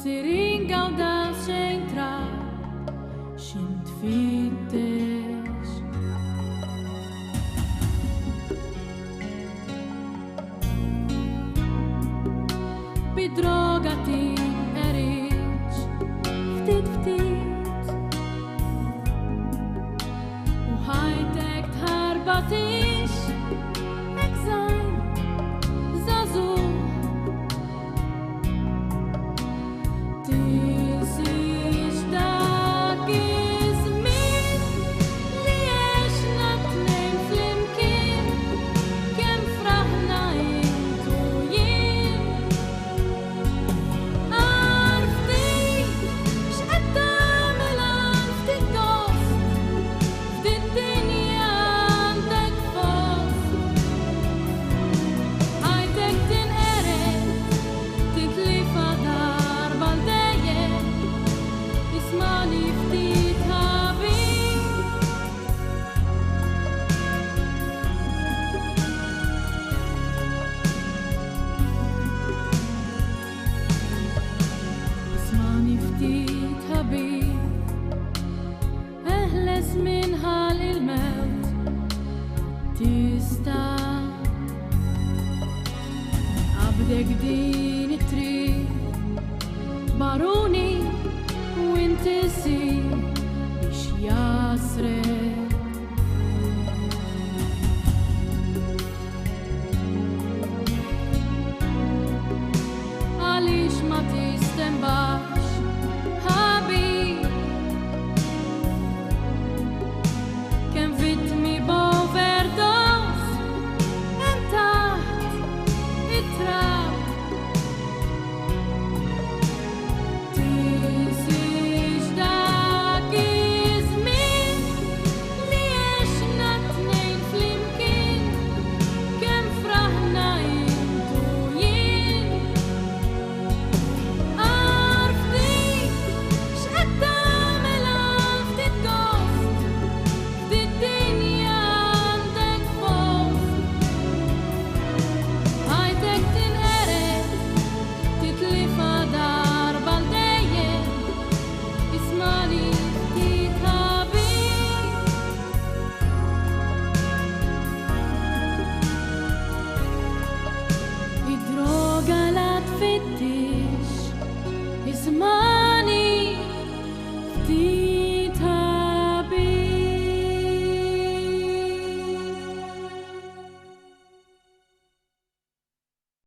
siringa u dal xejn tra xim tfittex. Bidroga tinqerix ftit ftit u ħajtek tħarbatix hekk żgħir żagħżugħ. Tinsix dak iż-żmien li għexna tnejn flimkien kemm fraħna int u jien. Għarfti x'qed tagħmel għal ftit gost f'din dinja għandek fost. Ħajtek tinqered titlifa darba l-dejjem ismani ftit ħabib. Ismani ftit ħabib eħles minħal il-mewt tista' Abdek din it-triq baruni u inti sir biex jasrek.